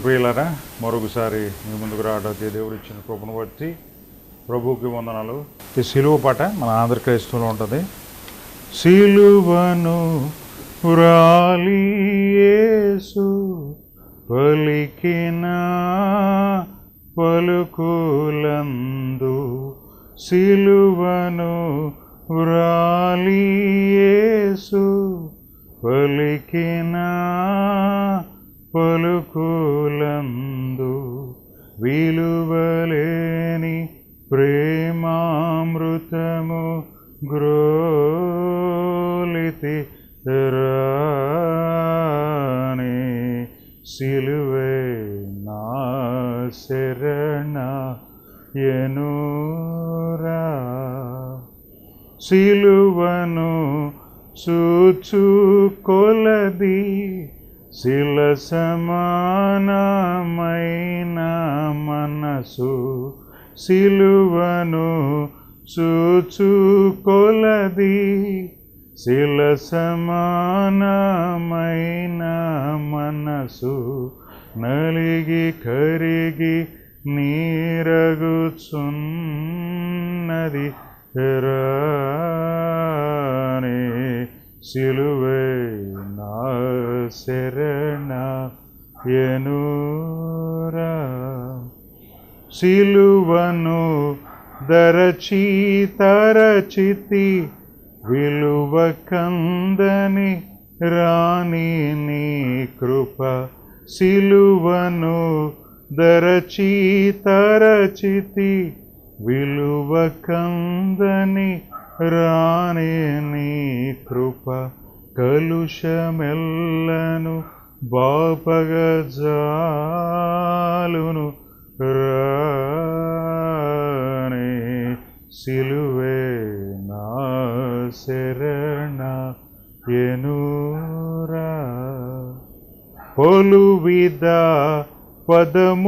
ప్రియులారా, మరొకసారి మీ ముందుకు రావడానికి దేవుడు ఇచ్చిన కృపను బట్టి ప్రభువుకి వందనాలు. ఈ సిలువ పాట మన ఆంధ్ర క్రైస్తవంలో ఉంటుంది. సిలువను వ్రాలి యేసు పలికిన పలుకులందు, సిలువను వ్రాలి యేసు పలికిన పలుకులందు, విలువలేని ప్రేమామృతము గ్రోలితి రాణి, సిలువే నా శరణ ఎనురా. సిలువను చూచు కొలది శిల సమానమైన మనసు, సిలువను చూచు కొలది శిల సమానమైన మనసు, నలిగి కరిగి నీరగుచున్నది రాణి, సిలువే నా శరణ ఎనురా. సిలువను దరచి తరచితి విలువ కందని రాణి నీ కృప, సిలువను దరచి తరచితి విలువ కందని రాణి నీ కృప, కలుషమెల్లను బాపగజాలును రాణి, సిలువే నా శరణ ఎనురా. పలువిధ పదమూలరసితి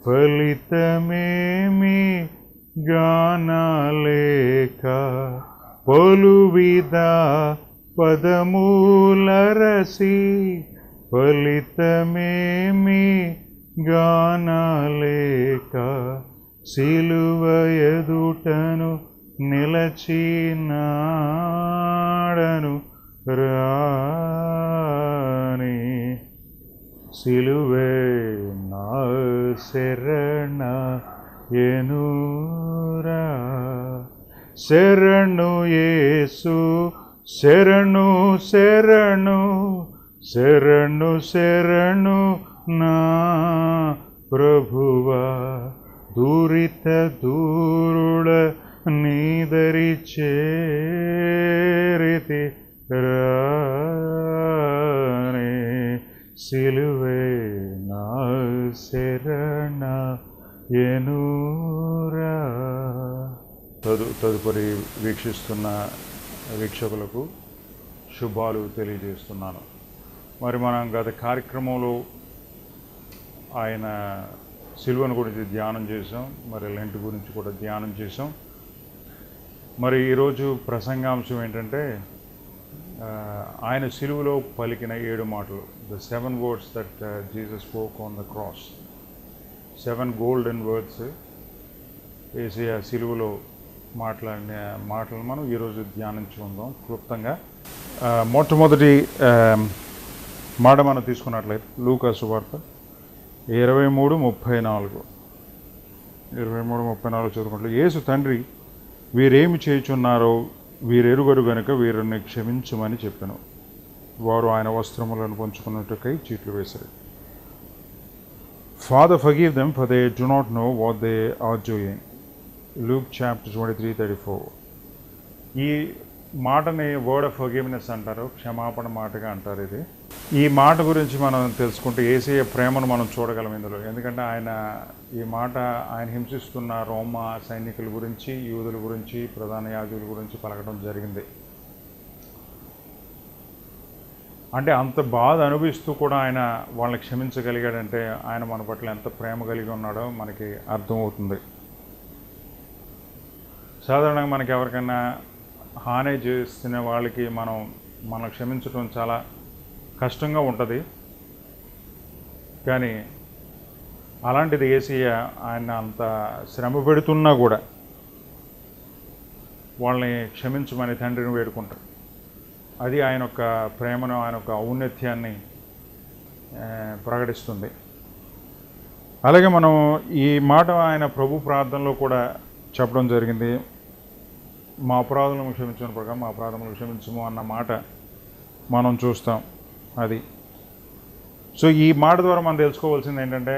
ఫలితమేమి గానలేక, పలువిధ పదమూలరసి ఫలితమేమి గానలేక, సిలువ ఎదుటను నిలచినాడను రాణి, సిలువే నా శరణ ఎనురా. శరణు యేసు శరణు శరణు శరణు శరణు నా ప్రభువా, దూరిత దూరుడ నీదరి చేరితి రాణి, సిలువే నా శరణ ఎనురా. తదుపరి వీక్షిస్తున్న వీక్షకులకు శుభాలు తెలియజేస్తున్నాను. మరి మనం గత కార్యక్రమంలో ఆయన సిలువను గురించి ధ్యానం చేసాం, మరి లెంట్ గురించి కూడా ధ్యానం చేసాం. మరి ఈరోజు ప్రసంగాంశం ఏంటంటే ఆయన సిలువలో పలికిన 7 మాటలు, the 7 words that Jesus spoke on the cross. 7 golden words యేసయ్య సిలువలో మాట్లాడిన మాటలు మనం ఈరోజు ధ్యానించుకుందాం క్లుప్తంగా. మొట్టమొదటి మాట మనం తీసుకున్నట్లయితే లూకా సువార్త 23:34 చదువుకుంటే, యేసు తండ్రి వీరేమి చేయుచున్నారో వీరెరుగరు గనుక వీరిని క్షమించమని చెప్పాను. వారు ఆయన వస్త్రములను పంచుకున్నట్టుకై చీట్లు వేశారు. Father, forgive them, for they do not know what they are doing. Luke chapter 23:34. ఈ మాటని వర్డ్ ఆఫ్ ఫర్గివ్నెస్ అంటారు, క్షమాపణ మాటగా అంటారు. ఇది ఈ మాట గురించి మనం తెలుసుకుంటే యేసయ్య ప్రేమను మనం చూడగలం ఇందులో. ఎందుకంటే ఈ మాట ఆయన హింసిస్తున్న రోమా సైనికుల గురించి, యూదుల గురించి, ప్రధాన యాజకుల గురించి పలకడం జరిగింది. అంటే అంత బాధ అనుభవిస్తూ కూడా ఆయన వాళ్ళని క్షమించగలిగాడంటే ఆయన మన పట్ల ఎంత ప్రేమ కలిగి ఉన్నాడో మనకి అర్థమవుతుంది. సాధారణంగా మనకి ఎవరికైనా హాని చేస్తున్న వాళ్ళకి మనం క్షమించడం చాలా కష్టంగా ఉంటుంది. కానీ అలాంటిది యేసయ్య ఆయన అంత శ్రమ పెడుతున్నా కూడా వాళ్ళని క్షమించమని తండ్రిని వేడుకుంటారు. అది ఆయన యొక్క ప్రేమను, ఆయన యొక్క ఔన్నత్యాన్ని ప్రకటిస్తుంది. అలాగే మనం ఈ మాట ఆయన ప్రభు ప్రార్థనలో కూడా చెప్పడం జరిగింది. మా అపరాధములను క్షమించిన ప్రకారం మా అపరాధములను క్షమించము అన్న మాట మనం చూస్తాం. అది సో ఈ మాట ద్వారా మనం తెలుసుకోవాల్సింది ఏంటంటే,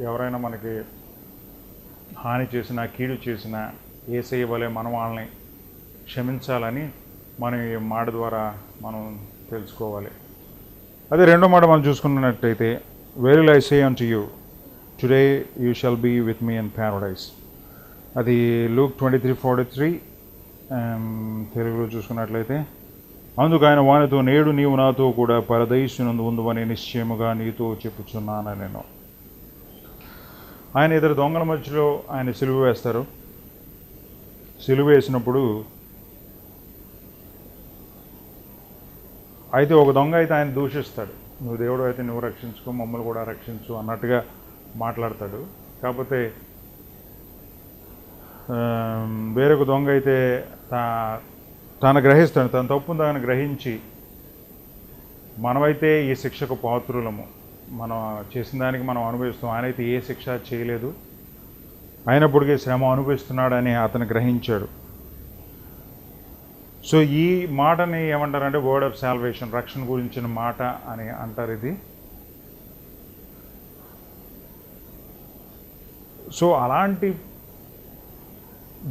ఎవరైనా మనకి హాని చేసినా, కీడు చేసినా యేసయ్య వలె మనం వాళ్ళని క్షమించాలని మనం ఈ మాట ద్వారా మనం తెలుసుకోవాలి. అదే రెండో మాట మనం చూసుకున్నట్టయితే, very I say unto you today you shall be with me in paradise. అది లూక్ 23:43. తెలుగులో చూసుకున్నట్లయితే, అందుకు ఆయన వానితో, నేడు నీవు నాతో కూడా పరదైసునందు ఉందువని నిశ్చయముగా నీతో చెప్పుచున్నాను నేను. ఆయన ఇద్దరు దొంగల మధ్యలో ఆయన సిలువ వేస్తారు. సిలువ వేసినప్పుడు అయితే ఒక దొంగ అయితే ఆయన దూషిస్తాడు, నువ్వు దేవుడు అయితే నువ్వు రక్షించుకో, మమ్మల్ని కూడా రక్షించు అన్నట్టుగా మాట్లాడతాడు. కాకపోతే వేరొక దొంగ అయితే తాను గ్రహిస్తాడు, తన తప్పును తాను గ్రహించి, మనమైతే ఈ శిక్షకు పాత్రులము, మనం చేసిన దానికి మనం అనుభవిస్తాం, ఆయనైతే ఏ శిక్ష చేయలేదు, అయినప్పటికీ శ్రమ అనుభవిస్తున్నాడని అతను గ్రహించాడు. సో ఈ మాటని ఏమంటారంటే వర్డ్ ఆఫ్ సాల్వేషన్, రక్షణ గురించిన మాట అని అంటారు ఇది. సో అలాంటి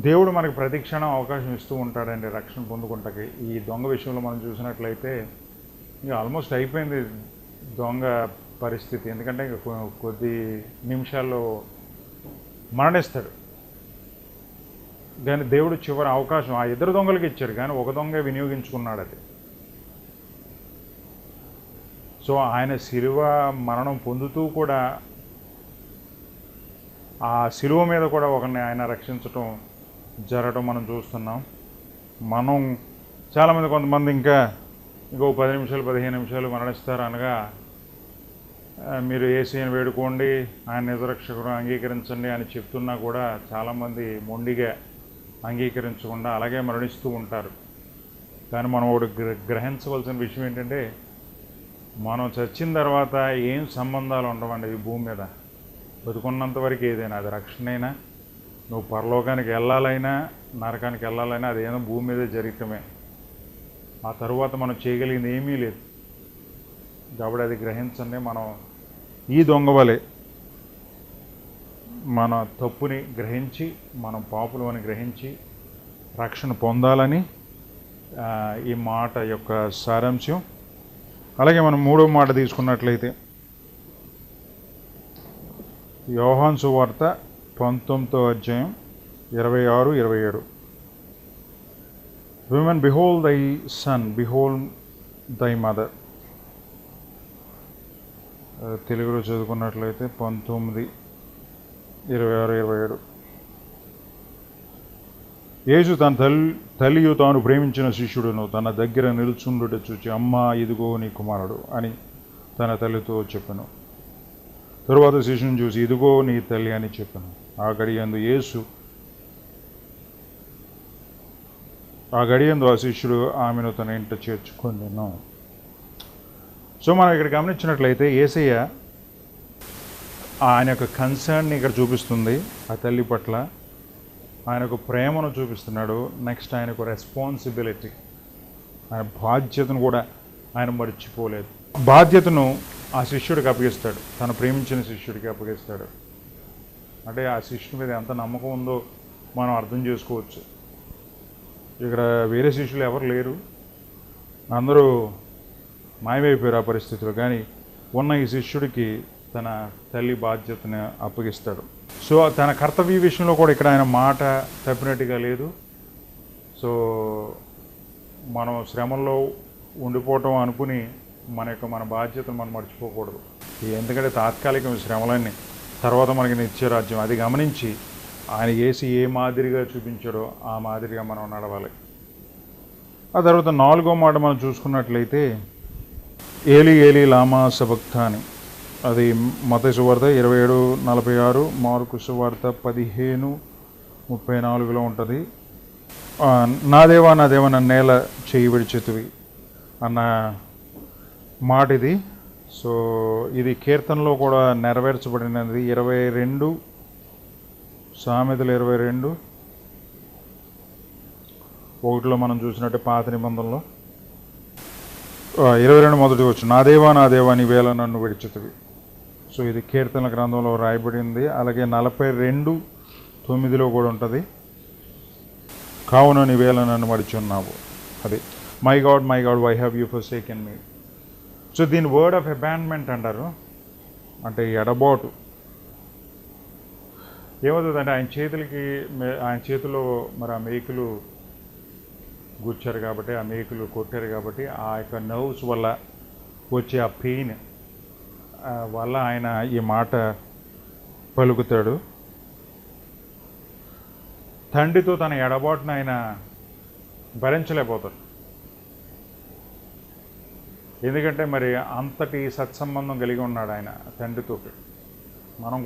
దేవుడు మనకి ప్రతి క్షణం అవకాశం ఇస్తూ ఉంటాడండి రక్షణ పొందుకుంటాకి. ఈ దొంగ విషయంలో మనం చూసినట్లయితే ఇక ఆల్మోస్ట్ అయిపోయింది దొంగ పరిస్థితి, ఎందుకంటే కొద్ది నిమిషాల్లో మరణిస్తాడు. కానీ దేవుడు చివరి అవకాశం ఆ ఇద్దరు దొంగలకి ఇచ్చాడు, కానీ ఒక దొంగ వినియోగించుకున్నాడు అది. సో ఆయన శిలువ మరణం పొందుతూ కూడా ఆ శిలువ మీద కూడా ఒకరిని ఆయన రక్షించటం జరగటం మనం చూస్తున్నాం. మనం చాలామంది కొంతమంది ఇంకో 10 నిమిషాలు 15 నిమిషాలు మరణిస్తారు అనగా మీరు యేసయ్యను వేడుకోండి, ఆయన నిజరక్షకుడు అంగీకరించండి అని చెప్తున్నా కూడా చాలామంది మొండిగా అంగీకరించకుండా అలాగే మరణిస్తూ ఉంటారు. కానీ మనం ఒకటి గ్రహించవలసిన విషయం ఏంటంటే, మనం చచ్చిన తర్వాత ఏం సంబంధాలు ఉండవండి ఈ భూమి మీద. బతుకున్నంత వరకు ఏదైనా, అది రక్షణైనా, నువ్వు పరలోకానికి వెళ్ళాలైనా నరకానికి వెళ్ళాలైనా అదేదో భూమి మీదే జరగటమే. ఆ తరువాత మనం చేయగలిగింది ఏమీ లేదు. కాబట్టి అది గ్రహించండి. మనం ఈ దొంగ వలె మన తప్పుని గ్రహించి, మనం పాపులు అని గ్రహించి రక్షణ పొందాలని ఈ మాట యొక్క సారాంశం. అలాగే మనం మూడో మాట తీసుకున్నట్లయితే, యోహాను సువార్త 19వ అధ్యాయం 26-27. Women, behold thy son, behold thy mother. తెలుగులో చదువుకున్నట్లయితే 19:26-27. యేసు తన తల్లియు తాను ప్రేమించిన శిష్యుడును తన దగ్గర నిలుచుండుట చూచి, అమ్మా ఇదిగో నీ కుమారుడు అని తన తల్లితో చెప్పాను. తరువాత శిష్యుని చూసి, ఇదిగో నీ తల్లి అని చెప్పాను. ఆ గడియందు ఆ శిష్యుడు ఆమెను తన ఇంట చేర్చుకొనెను. సో మనం ఇక్కడ గమనించినట్లయితే యేసయ్య ఆయన యొక్క కన్సర్న్ని ఇక్కడ చూపిస్తుంది, ఆ తల్లి పట్ల ఆయన యొక్క ప్రేమను చూపిస్తున్నాడు. నెక్స్ట్ ఆయన యొక్క రెస్పాన్సిబిలిటీ, ఆయన బాధ్యతను కూడా ఆయన మర్చిపోలేదు. బాధ్యతను ఆ శిష్యుడికి అప్పగిస్తాడు, తను ప్రేమించిన శిష్యుడికి అప్పగిస్తాడు. అంటే ఆ శిష్యుడి మీద ఎంత నమ్మకం ఉందో మనం అర్థం చేసుకోవచ్చు. ఇక్కడ వేరే శిష్యులు ఎవరు లేరు, అందరూ మాయమైపోయారు ఆ పరిస్థితిలో. కానీ ఉన్న ఈ శిష్యుడికి తన తల్లి బాధ్యతను అప్పగిస్తాడు. సో తన కర్తవ్య విషయంలో కూడా ఇక్కడ ఆయన మాట తప్పినట్టుగా లేదు. సో మనం శ్రమల్లో ఉండిపోవటం అనుకుని మన బాధ్యతను మనం మర్చిపోకూడదు. ఎందుకంటే తాత్కాలిక శ్రమలన్నీ, తర్వాత మనకి నిత్యరాజ్యం. అది గమనించి ఆయన యేసు ఏ మాదిరిగా చూపించాడో ఆ మాదిరిగా మనం నడవాలి. ఆ తర్వాత 4వ మాట మనం చూసుకున్నట్లయితే, ఏలి ఏలి లామా సబక్తాని. అది మత్తయి సువార్త 27:46, మార్కు సువార్త 15:34 ఉంటుంది. నా దేవా నన్ను నేల చేయి విడిచెతివి అన్న మాట ఇది. సో ఇది కీర్తనలో కూడా నెరవేర్చబడినది. 22 సామెతలు 22:1 మనం చూసినట్టే పాత నిబంధనలో 22 మొదటి వచ్చు, నా దేవా నీవేళ నన్ను విడిచితివి. సో ఇది కీర్తనల గ్రంథంలో రాయబడింది. అలాగే 42:9 కూడా ఉంటుంది, కావున నీవేళ నన్ను మడిచున్నావు. అది my God why have you forsaken me. So దీని వర్డ్ ఆఫ్ అబాండన్మెంట్ అంటారు, అంటే ఎడబాటు. ఏమవుతుందంటే ఆయన చేతిలో మరి ఆ మేకులు గుచ్చారు కాబట్టి, ఆ మేకులు కొట్టారు కాబట్టి, ఆ యొక్క నర్వ్స్ వల్ల వచ్చే ఆ పెయిన్ వల్ల ఆయన ఈ మాట పలుకుతాడు. తండ్రితో తన ఎడబాటును ఆయన భరించలేకపోతాడు. ఎందుకంటే మరి అంతటి సత్సంబంధం కలిగి ఉన్నాడు ఆయన తండ్రితో. మనం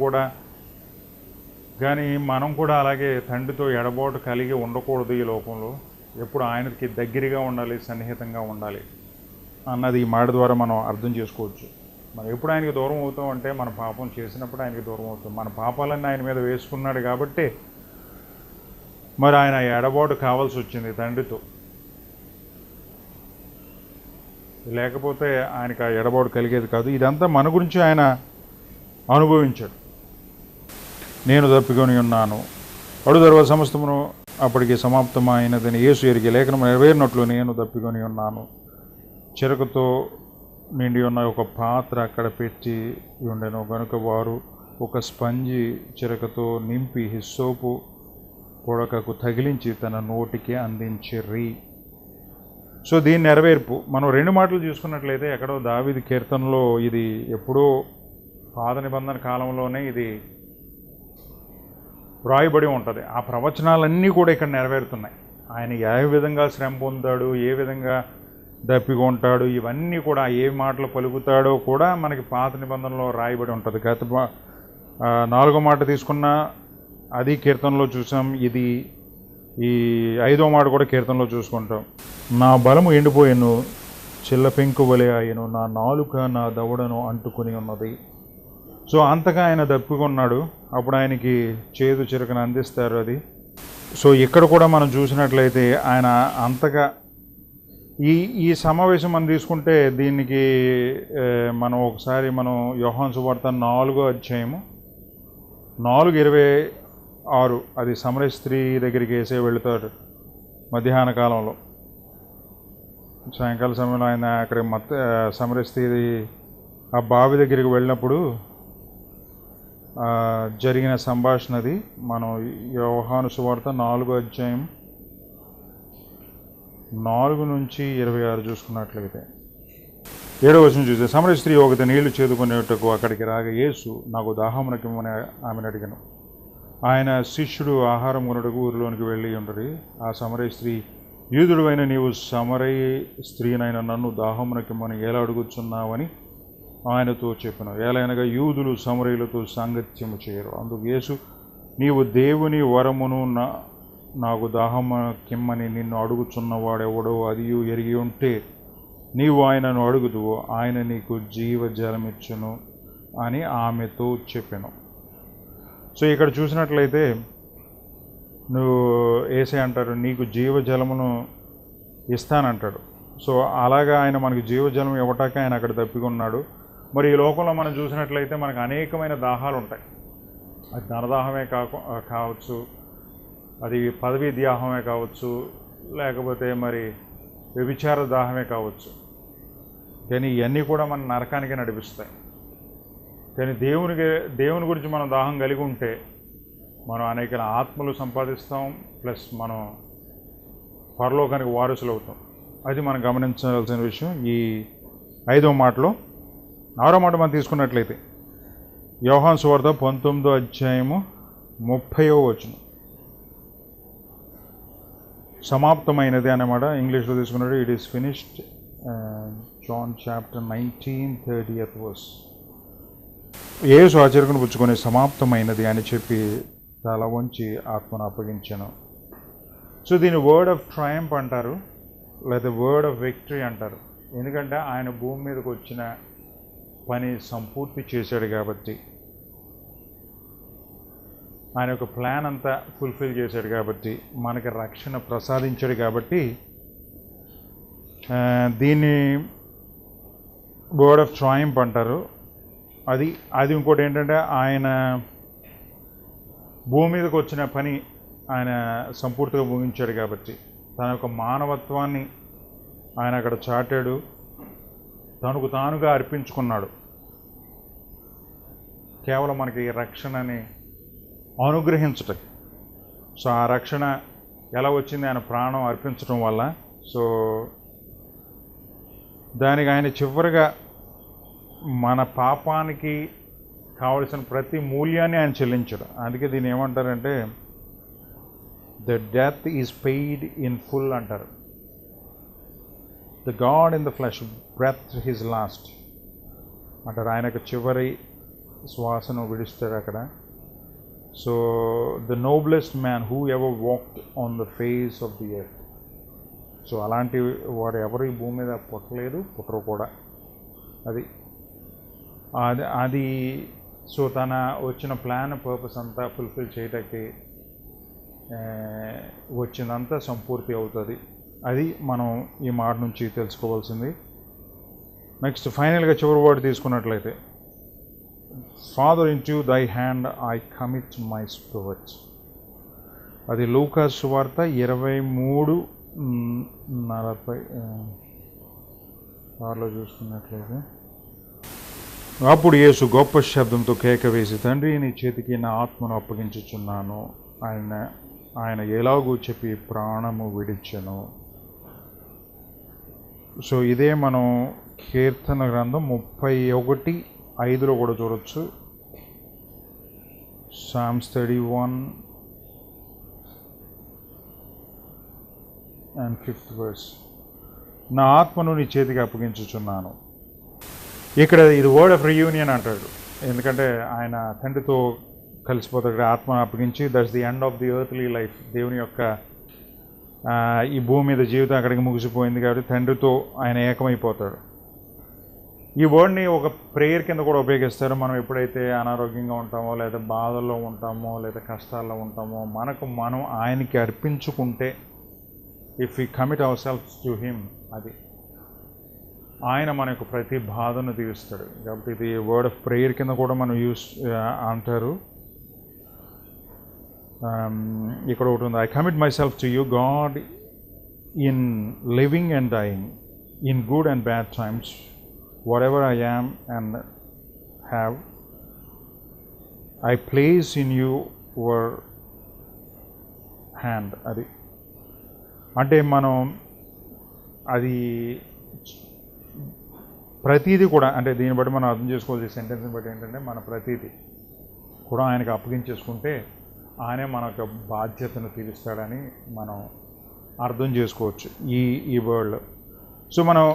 కూడా అలాగే తండ్రితో ఎడబాటు కలిగి ఉండకూడదు ఈ లోకంలో. ఎప్పుడు ఆయనకి దగ్గరగా ఉండాలి, సన్నిహితంగా ఉండాలి అన్నది ఈ మాట ద్వారా మనం అర్థం చేసుకోవచ్చు. మనం ఎప్పుడు ఆయనకి దూరం అవుతాం అంటే మన పాపం చేసినప్పుడు ఆయనకి దూరం అవుతాం. మన పాపాలన్నీ ఆయన మీద వేసుకున్నాడు కాబట్టి మరి ఆయన ఎడబాటు కావాల్సి వచ్చింది తండ్రితో. లేకపోతే ఆయనకు ఆ ఎడబాటు కలిగేది కాదు. ఇదంతా మన గురించి ఆయన అనుభవించాడు. నేను తప్పికొని ఉన్నాను, అడుదర్వ సమస్తమును అప్పటికి సమాప్తమైనదని యేసు ఎరిగి లేఖనం నెరవేరినట్లు నేను తప్పికొని ఉన్నాను. చెరకుతో నిండి ఉన్న ఒక పాత్ర అక్కడ పెట్టి ఉండెను కనుక వారు ఒక స్పంజి చెరకతో నింపి హిస్సోపు పొడకకు తగిలించి తన నోటికి అందించిర్రి. సో దీని నెరవేర్పు మనం 2 మాటలు చూసుకున్నట్లయితే, ఎక్కడో దావీదు కీర్తనలో ఇది ఎప్పుడో పాత నిబంధన కాలంలోనే ఇది వ్రాయబడి ఉంటుంది. ఆ ప్రవచనాలన్నీ కూడా ఇక్కడ నెరవేరుతున్నాయి. ఆయన ఏ విధంగా శ్రమ పొందాడు, ఏ విధంగా దప్పికొంటాడు, ఇవన్నీ కూడా ఏ మాటలు పలుకుతాడో కూడా మనకి పాత నిబంధనలో రాయబడి ఉంటుంది. గత 4వ మాట తీసుకున్నా అది కీర్తనలో చూసాం. ఇది ఈ 5వ మాట కూడా కీర్తనలో చూసుకుంటాం. నా బలము ఎండిపోయాను, చిల్ల పెంకు వలె అయ్యను, నా నాలుక నా దవడను అంటుకుని ఉన్నది. సో అంతగా ఆయన దప్పికొన్నాడు. అప్పుడు ఆయనకి చేదు చిరకను అందిస్తారు అది. సో ఇక్కడ కూడా మనం చూసినట్లయితే ఆయన అంతగా ఈ సమావేశం మనం తీసుకుంటే దీనికి మనం ఒకసారి యోహాను సువార్త 4వ అధ్యాయము 4:26 అది సమరయ స్త్రీ దగ్గరికి వేసే వెళుతాడు మధ్యాహ్న కాలంలో. సాయంకాల సమయంలో ఆయన అక్కడ సమరయ స్త్రీ ఆ బావి దగ్గరికి వెళ్ళినప్పుడు జరిగిన సంభాషణది మనం యోహాను సువార్త 4వ అధ్యాయం 4-26 చూసుకున్నట్లయితే 7వ వచనం చూస్తే, సమరయ స్త్రీ ఒకటి నీళ్లు చేదుకునేటకు అక్కడికి రాగా యేసు నాకు దాహమునకిమ్మని ఆమెను అడిగాను. ఆయన శిష్యుడు ఆహారం కొనుటకు ఊరిలోనికి వెళ్ళి ఉండరు. ఆ సమరయ స్త్రీ, యూదుడు అయిన నీవు సమరయ స్త్రీనైన నన్ను దాహమునకిమ్మని ఎలా అడుగుచున్నావని ఆయనతో చెప్పాను. ఏలైనగా యూదులు సమరయులతో సాంగత్యము చేయరు. అందుకు యేసు, నీవు దేవుని వరమును నాకు దాహమునకిమ్మని నిన్ను అడుగుచున్నవాడెవడో అదియు ఎరిగి ఉంటే నీవు ఆయనను అడుగుదువు, ఆయన నీకు జీవజలమిచ్చును అని ఆమెతో చెప్పాను. సో ఇక్కడ చూసినట్లయితే నువ్వు యేసయ్య అంటారు, నీకు జీవజలమును ఇస్తానంటాడు. సో అలాగా ఆయన మనకు జీవజలం ఇవ్వటాక ఆయన అక్కడ తప్పికొన్నాడు. మరి ఈ లోకంలో మనం చూసినట్లయితే మనకు అనేకమైన దాహాలు ఉంటాయి. అది ధనదాహమే కావచ్చు, అది పదవీ దాహమే కావచ్చు, లేకపోతే మరి వ్యభిచార దాహమే కావచ్చు. కానీ ఇవన్నీ కూడా మన నరకానికి నడిపిస్తాయి. కానీ దేవుని గురించి మనం దాహం కలిగి ఉంటే మనం అనేక ఆత్మలు సంపాదిస్తాం, ప్లస్ మనం పరలోకానికి వారసులు అవుతాం. అది మనం గమనించాల్సిన విషయం. ఈ 5వ మాటలో 6వ మాట మనం తీసుకున్నట్లయితే యోహాను సువార్త 19వ అధ్యాయము 30వ వచనం, సమాప్తమైనది అన్నమాట. ఇంగ్లీష్లో తీసుకున్నట్టు it is finished. John chapter 19:30th verse. Yesu ఆ చెరకును పుచ్చుకొని సమాప్తమైనది అని చెప్పి తల వంచి ఆత్మను అప్పగించాను. సో దీన్ని వర్డ్ ఆఫ్ ట్రయంప్ అంటారు, లేదా వర్డ్ ఆఫ్ విక్టరీ అంటారు. ఎందుకంటే ఆయన భూమి మీదకి వచ్చిన పని సంపూర్తి చేశాడు కాబట్టి, ఆయన యొక్క ప్లాన్ అంతా ఫుల్ఫిల్ చేశాడు కాబట్టి, మనకి రక్షణ ప్రసాదించాడు కాబట్టి దీన్ని వర్డ్ ఆఫ్ ట్రయంప్ అంటారు. అది ఇంకోటి ఏంటంటే ఆయన భూమి మీదకి వచ్చిన పని ఆయన సంపూర్తిగా ముగించాడు కాబట్టి, తన యొక్క మానవత్వాన్ని ఆయన అక్కడ చాటాడు, తనకు తానుగా అర్పించుకున్నాడు. కేవలం మనకి రక్షణని అనుగ్రహించటం. సో ఆ రక్షణ ఎలా వచ్చింది? ఆయన ప్రాణం అర్పించడం వల్ల. సో దానికి ఆయన చివరిగా మన పాపానికి కావలసిన ప్రతి మూల్యాన్ని ఆయన చెల్లించాడు. అందుకే దీన్ని ఏమంటారంటే the debt is paid in full అంటారు. The God in the flesh breath his last అంటారు. ఆయనకు చివరి శ్వాసను విడుస్తాడు అక్కడ. So the noblest man who ever walked on the face of the earth. So అలాంటి వాడు ఎవరు ఈ భూమి మీద పుట్టలేదు, పుట్టరు కూడా. అది సో తన వచ్చిన ప్లాన్ పర్పస్ అంతా ఫుల్ఫిల్ చేయటానికి వచ్చిందంతా సంపూర్తి అవుతుంది. అది మనం ఈ మాట నుంచి తెలుసుకోవాల్సింది. నెక్స్ట్ ఫైనల్గా చివరి వర్డ్ తీసుకున్నట్లయితే, ఫాదర్ ఇంటూ దై hand I commit my spirit. అది లూకా సువార్త 23:40 చూసుకున్నట్లయితే, అప్పుడు యేసు గొప్ప శబ్దంతో కేక వేసి, తండ్రి నీ చేతికి నా ఆత్మను అప్పగించుచున్నాను. ఆయన ఎలాగూ చెప్పి ప్రాణము విడిచెను. సో ఇదే మనం కీర్తన గ్రంథం 31:5 కూడా చూడొచ్చు. Psalms 31 and 5th verse. నా ఆత్మను నీ చేతికి అప్పగించుచున్నాను. ఇక్కడ ఇది వర్డ్ ఆఫ్ రియూనియన్ అంటాడు. ఎందుకంటే ఆయన తండ్రితో కలిసిపోతాడు, ఆత్మ అప్పగించి. That's the end of the earthly life. దేవుని యొక్క ఈ భూమి మీద జీవితం అక్కడికి ముగిసిపోయింది కాబట్టి తండ్రితో ఆయన ఏకమైపోతాడు. ఈ వర్డ్ని ఒక ప్రేయర్ కింద కూడా ఉపయోగిస్తారు. మనం ఎప్పుడైతే అనారోగ్యంగా ఉంటామో, లేదా బాధల్లో ఉంటామో, లేదా కష్టాల్లో ఉంటామో, మనం ఆయనకి అర్పించుకుంటే, if we commit our selves to him, అది ఆయన మన యొక్క ప్రతి బాధను తీరుస్తాడు. కాబట్టి ఇది వర్డ్ ఆఫ్ ప్రేయర్ కింద కూడా మనం అంటారు. ఇక్కడ ఒకటి ఉంది, I commit my self to you God in living and dyeing, in good and bad times, whatever I am and have, I place in your hand. అది అంటే మనం అది ప్రతీది కూడా, అంటే దీన్ని బట్టి మనం అర్థం చేసుకోవాల్సిన సెంటెన్స్ని బట్టి ఏంటంటే, మన ప్రతీది కూడా ఆయనకు అప్పగించేసుకుంటే ఆయనే మన యొక్క బాధ్యతను తీరుస్తాడని మనం అర్థం చేసుకోవచ్చు ఈ వర్డ్లో. సో మనం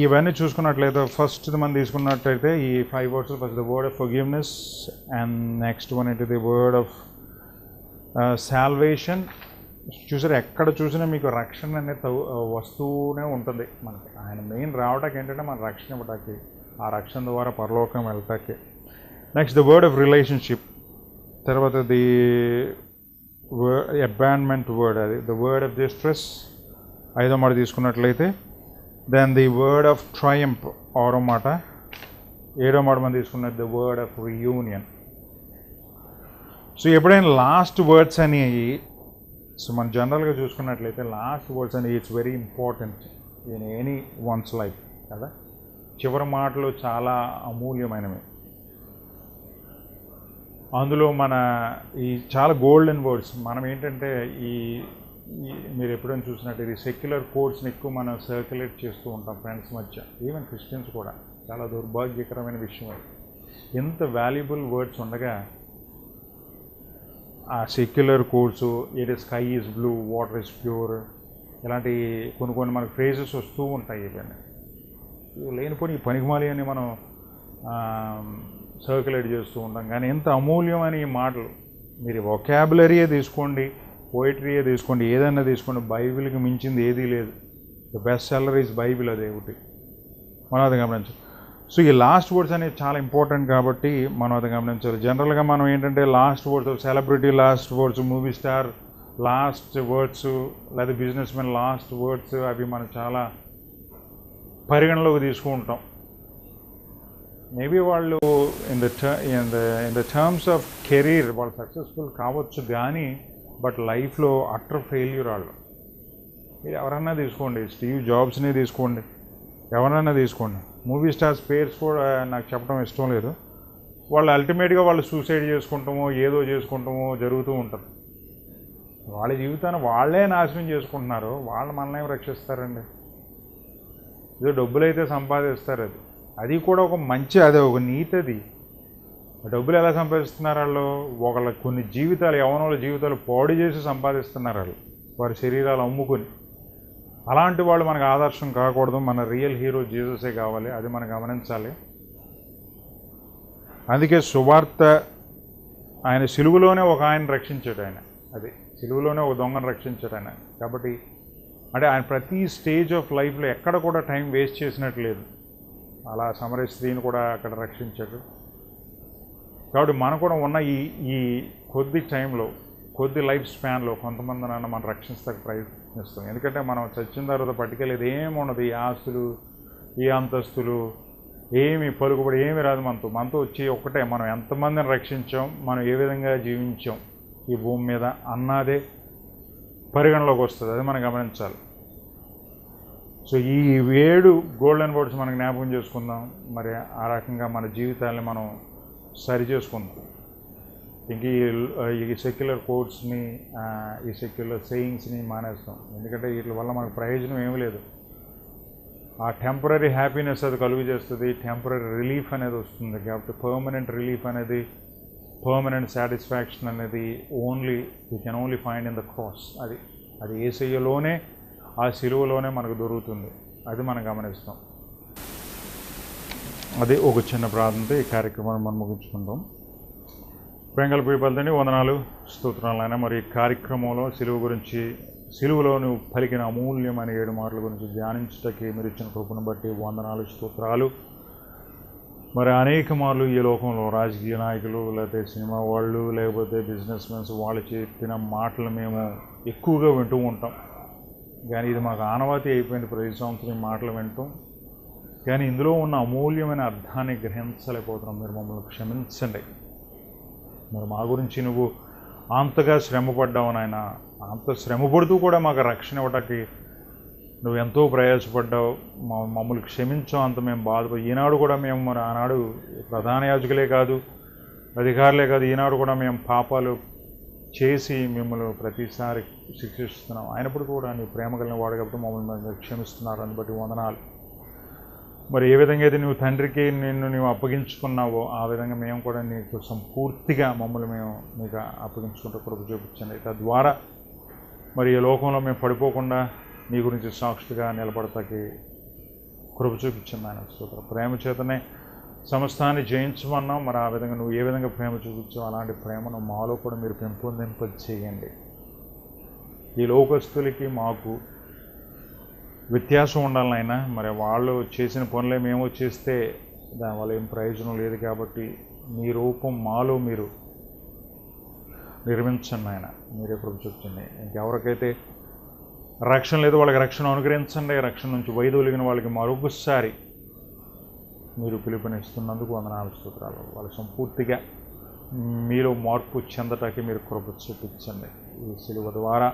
ఇవన్నీ చూసుకున్నట్లయితే, ఫస్ట్ మనం తీసుకున్నట్లయితే ఈ 5 words, first the word of forgiveness, and next one ఏంటి ది వర్డ్ ఆఫ్ సాల్వేషన్. చూసారు, ఎక్కడ చూసినా మీకు రక్షణ అనేది వస్తూనే ఉంటుంది మనకి. ఆయన మెయిన్ రావటానికి ఏంటంటే మన రక్షణ ఇవ్వటానికి, ఆ రక్షణ ద్వారా పరలోకం వెళ్ళటానికి. Next the word of relationship. తర్వాత ది అబాండన్మెంట్ వర్డ్, అది ద వర్డ్ ఆఫ్ డిస్ట్రెస్. 5వ మాట తీసుకున్నట్లయితే, then the word of triumph 6వ మాట. 7వ మాట మనం తీసుకున్నది the word of reunion. So ఎప్పుడైనా లాస్ట్ వర్డ్స్ అనేవి, సో మనం జనరల్గా చూసుకున్నట్లయితే లాస్ట్ వర్డ్స్ అనేవి it's very important in anyone's life కదా. చివరి మాటలు చాలా అమూల్యమైనవి. అందులో మన ఈ చాలా గోల్డెన్ వర్డ్స్. మనం ఏంటంటే మీరు ఎప్పుడైనా చూసినట్టు ఇది సెక్యులర్ కోడ్స్ని ఎక్కువ మనం సర్క్యులేట్ చేస్తూ ఉంటాం ఫ్రెండ్స్ మధ్య, ఈవెన్ క్రిస్టియన్స్ కూడా. చాలా దౌర్భాగ్యకరమైన విషయం అది. ఎంత వాల్యుబుల్ వర్డ్స్ ఉండగా ఆ సెక్యులర్ కోడ్స్, ఏది sky is blue, water is pure, ఇలాంటి కొన్ని మనకు ఫ్రేజెస్ వస్తూ ఉంటాయి. ఇవన్నీ లేనిపోయి ఈ పనికిమాలి అని మనం సర్క్యులేట్ చేస్తూ ఉంటాం. కానీ ఎంత అమూల్యమైన ఈ మాటలు, మీరు వొకాబులరీయే తీసుకోండి, పోయిటరీయే తీసుకోండి, ఏదైనా తీసుకోండి, బైబిల్కి మించింది ఏదీ లేదు. The best seller is Bible, అదే ఒకటి మనం అది గమనించాలి. సో ఈ లాస్ట్ వర్డ్స్ అనేవి చాలా ఇంపార్టెంట్ కాబట్టి మనం అది గమనించాలి. జనరల్గా మనం ఏంటంటే last words, celebrity last words, movie star last words, లేదా బిజినెస్ మెన్ లాస్ట్ వర్డ్స్, అవి మనం చాలా పరిగణలోకి తీసుకుంటాం. మేబీ వాళ్ళు in the terms of career వాళ్ళు సక్సెస్ఫుల్ కావచ్చు, కానీ బట్ లైఫ్లో అటర్ ఫెయిల్యూర్ వాళ్ళు. మీరు ఎవరన్నా తీసుకోండి, స్టీవ్ జాబ్స్ని తీసుకోండి, ఎవరైనా తీసుకోండి, మూవీ స్టార్స్ పేర్స్ కూడా నాకు చెప్పడం ఇష్టం లేదు. వాళ్ళు అల్టిమేట్గా వాళ్ళు సూసైడ్ చేసుకుంటామో ఏదో చేసుకుంటామో జరుగుతూ ఉంటారు. వాళ్ళ జీవితాన్ని వాళ్ళే నాశనం చేసుకుంటున్నారు, వాళ్ళు మనల్ని రక్షిస్తారండి? ఏదో డబ్బులైతే సంపాదిస్తారు, అది కూడా ఒక మంచి, అదే ఒక నీతి. అది డబ్బులు ఎలా సంపాదిస్తున్నారు వాళ్ళు? ఒకళ్ళ కొన్ని జీవితాలు, యవ్వనుల జీవితాలు పాడు చేసి సంపాదిస్తున్నారు వాళ్ళు, వారి శరీరాలు అమ్ముకొని. అలాంటి వాళ్ళు మనకు ఆదర్శం కాకూడదు. మన రియల్ హీరో జీససే కావాలి, అది మనం గమనించాలి. అందుకే సువార్త, ఆయన సిలువలోనే ఒక ఆయన రక్షించాడు, ఆయన అది సిలువలోనే ఒక దొంగను రక్షించాడు ఆయన. కాబట్టి అంటే ఆయన ప్రతి స్టేజ్ ఆఫ్ లైఫ్లో ఎక్కడ కూడా టైం వేస్ట్ చేసినట్టు లేదు. అలా సమరయ స్త్రీని కూడా అక్కడ రక్షించాడు. కాబట్టి మనం కూడా ఉన్న ఈ కొద్ది టైంలో, కొద్ది లైఫ్ స్పాన్లో కొంతమంది నన్ను మనం రక్షించడానికి ప్రయత్నిస్తాం. ఎందుకంటే మనం చచ్చిన తర్వాత పట్టుకెళ్ళేది ఏముండదు, ఈ ఆస్తులు, ఈ అంతస్తులు, ఏమి పలుకుబడి ఏమి రాదు. మనతో వచ్చి ఒక్కటే, మనం ఎంతమందిని రక్షించాం, మనం ఏ విధంగా జీవించాం ఈ భూమి మీద అన్నదే పరిగణలోకి వస్తుంది, అది మనం గమనించాలి. సో ఈ 7 గోల్డెన్ వర్డ్స్ మనం జ్ఞాపకం చేసుకుందాం. మరి ఆ రకంగా మన జీవితాన్ని మనం సరి చేసుకుందాం. ఇంక ఈ సెక్యులర్ కోట్స్ని, ఈ సెక్యులర్ సేయింగ్స్ని మానేస్తాం. ఎందుకంటే వీటి వల్ల మనకు ప్రయోజనం ఏమీ లేదు. ఆ టెంపరీ హ్యాపీనెస్ అది కలుగు చేస్తుంది, టెంపరీ రిలీఫ్ అనేది వస్తుంది. కాబట్టి పర్మనెంట్ రిలీఫ్ అనేది, పర్మనెంట్ సాటిస్ఫాక్షన్ అనేది you can only find in the cross. అది యేసయ్యలోనే, ఆ సిలువలోనే మనకు దొరుకుతుంది, అది మనం గమనిస్తాం. అదే ఒక చిన్న ప్రార్థనతో ఈ కార్యక్రమాన్ని మనం ముగించుకుంటాం. ప్రేంగల పీపల్తోని వందనాలు, స్తోత్రాలు అయినా. మరి ఈ కార్యక్రమంలో సిలువలో నువ్వు పలికిన అమూల్యమైన 7 మాటల గురించి ధ్యానించడానికి మీరు ఇచ్చిన కృపను బట్టి వందనాలు, స్తోత్రాలు. మరి అనేక మార్లు ఈ లోకంలో రాజకీయ నాయకులు, లేకపోతే సినిమా వాళ్ళు, లేకపోతే బిజినెస్ మెన్స్ వాళ్ళు చెప్పిన మాటలు మేము ఎక్కువగా వింటూ ఉంటాం. కానీ ఇది మాకు ఆనవాతి అయిపోయింది, ప్రతి సంవత్సరం ఈ మాటలు వింటాం. కానీ ఇందులో ఉన్న అమూల్యమైన అర్థాన్ని గ్రహించలేకపోతున్నాం. మీరు మమ్మల్ని క్షమించండి. మరి మా గురించి నువ్వు అంతగా శ్రమపడ్డావు నాయన, అంత శ్రమపడుతూ కూడా మాకు రక్షణ ఇవ్వడానికి నువ్వు ఎంతో ప్రయాసపడ్డావు. మమ్మల్ని క్షమించావు, అంత మేము బాధపడి. ఈనాడు కూడా మేము, మరి ఆనాడు ప్రధాన యాజకులే కాదు, అధికారులే కాదు, ఈనాడు కూడా మేము పాపాలు చేసి మిమ్మల్ని ప్రతిసారి శిక్షిస్తున్నాం. అయినప్పుడు కూడా నీ ప్రేమ కలిగిన వాడు కాబట్టి మమ్మల్ని క్షమిస్తున్నారు, అని బట్టి వందనాలు. మరి ఏ విధంగా అయితే నువ్వు తండ్రికి నువ్వు అప్పగించుకున్నావో ఆ విధంగా మేము కూడా నీకు సంపూర్తిగా మమ్మల్ని మేము నీకు అప్పగించుకుంటూ కృప చూపించండి. తద్వారా మరి ఈ లోకంలో మేము పడిపోకుండా నీ గురించి సాక్షిగా నిలబడతాకి కృప చూపించండి ఆయన. స్తోత్రం. ప్రేమ చేతనే సమస్తాన్ని జయించమన్నాం. మరి ఆ విధంగా నువ్వు ఏ విధంగా ప్రేమ చూపించావు అలాంటి ప్రేమను మాలో కూడా మీరు పెంపొందింప చేయండి. ఈ లోకస్తులకి మాకు వ్యత్యాసం ఉండాలనైనా. మరి వాళ్ళు చేసిన పనులే మేము చేస్తే దానివల్ల ఏం ప్రయోజనం లేదు. కాబట్టి మీ రూపం మాలో మీరు నిర్మించండి ఆయన, మీరే కృప చూపించండి. ఇంకెవరికైతే రక్షణ లేదు వాళ్ళకి రక్షణ అనుగ్రహించండి. రక్షణ నుంచి వైదొలిగిన వాళ్ళకి మరొకసారి మీరు పిలుపునిస్తున్నందుకు వందనాలు, స్తోత్రాలు. వాళ్ళు సంపూర్తిగా మీలో మార్పు చెందటానికి మీరు కృప చూపించండి. ఈ సిలువ ద్వారా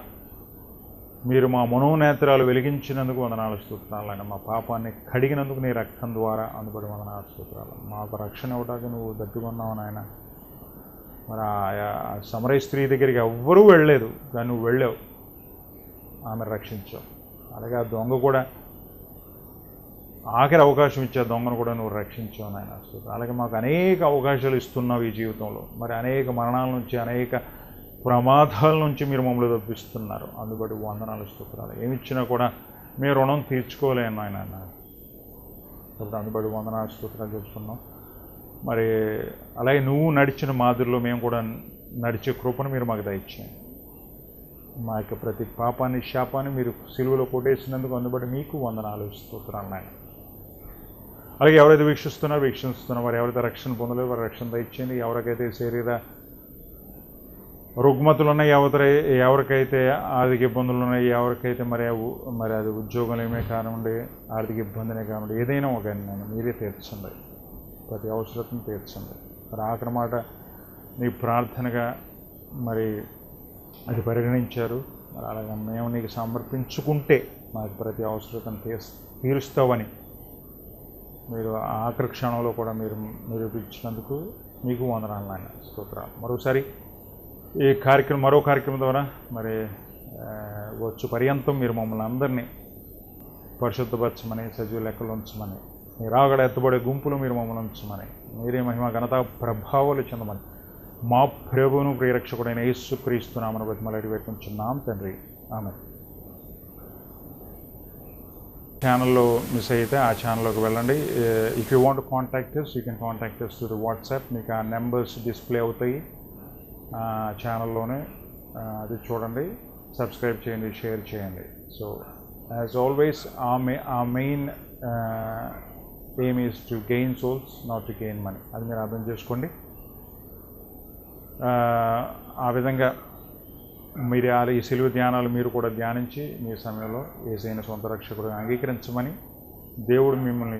మీరు మా మనోనేత్రాలు వెలిగించినందుకు వందనాలు, స్తోత్రాలు ఆయన. మా పాపాన్ని కడిగినందుకు నీ రక్తం ద్వారా అందుబడి వందనాలు, స్తోత్రాలు. మాకు రక్షణ ఇవ్వడానికి నువ్వు దట్టుకున్నావు నాయన. మరి ఆ సమరయ స్త్రీ దగ్గరికి ఎవ్వరూ వెళ్ళలేదు, కానీ నువ్వు వెళ్ళావు, ఆమె రక్షించావు. అలాగే ఆ దొంగ కూడా ఆఖరి అవకాశం ఇచ్చే దొంగను కూడా నువ్వు రక్షించావు నాయన. అలాగే మాకు అనేక అవకాశాలు ఇస్తున్నావు ఈ జీవితంలో. మరి అనేక మరణాల నుంచి, అనేక ప్రమాదాల నుంచి మీరు మమ్మల్ని తప్పిస్తున్నారు. అందుబట్టి వందనాలు, స్తోత్రాలు. ఏమిచ్చినా కూడా మీ రుణం తీర్చుకోలేను ఆయన. కాబట్టి అందుబట్టి వందనాలు, స్తోత్రాలు చెప్తున్నాం. మరి అలాగే నువ్వు నడిచిన మాదిరిలో మేము కూడా నడిచే కృపను మీరు మాకు దయచేయండి. మా యొక్క ప్రతి పాపాన్ని శాపాన్ని మీరు సిలువలో కొట్టేసినందుకు అందుబట్టి మీకు వందనాలు స్తోత్రాలు నాయన. అలాగే ఎవరైతే వీక్షిస్తున్నారో వారు ఎవరైతే రక్షణ పొందలేరు వారి రక్షణ దయచేయండి. ఎవరికైతే శరీర రుగ్మతులు ఉన్నాయి, ఎవరికైతే ఆర్థిక ఇబ్బందులు ఉన్నాయి, ఎవరికైతే మరి అది ఉద్యోగంలో కానివ్వండి, ఆర్థిక ఇబ్బందినే కానివ్వండి, ఏదైనా ఒక నేను మీరే తీర్చండి, ప్రతి అవసరతను తీర్చండి. మరి ఆఖరి మాట నీ ప్రార్థనగా మరి అది పరిగణించారు. మరి అలాగే మేము నీకు సమర్పించుకుంటే మాకు ప్రతి అవసరతను తీరుస్తావని మీరు ఆఖరి క్షణంలో కూడా మీరు నిరూపించినందుకు మీకు వందనాలు నాయన, స్తోత్రాలు. మరోసారి ఈ మరో కార్యక్రమం ద్వారా మరి వచ్చు పర్యంతం మీరు మమ్మల్ని అందరినీ పరిశుద్ధపరచమని, సజీవ లెక్కలు ఉంచమని, మీరు రాగడ ఎత్తబడే గుంపులు మీరు మమ్మల్ని ఉంచమని, మీరే మహిమ ఘనత ప్రభావాలు చెందమని మా ప్రభువును ప్రియరక్షకుడైన యేసుక్రీస్తు నామమున బతిమలాడి వేడుకుంటున్నాం తండ్రి, ఆమేన్. ఛానల్లో మిస్ అయితే ఆ ఛానల్లోకి వెళ్ళండి. If you want contact us, you can contact us to the WhatsApp. మీకు ఆ నెంబర్స్ డిస్ప్లే అవుతాయి ఛానల్లోనే. అది చూడండి, సబ్స్క్రైబ్ చేయండి, షేర్ చేయండి. సో యాజ్ ఆల్వేస్ ఆ main aim is to gain souls, not to gain money. అది మీరు అర్థం చేసుకోండి. ఆ విధంగా మీరు ఈ సిలువ ధ్యానాలు మీరు కూడా ధ్యానించి మీ సమయంలో యేసయ్యను సొంత రక్షకుడిగా అంగీకరించమని దేవుడు మిమ్మల్ని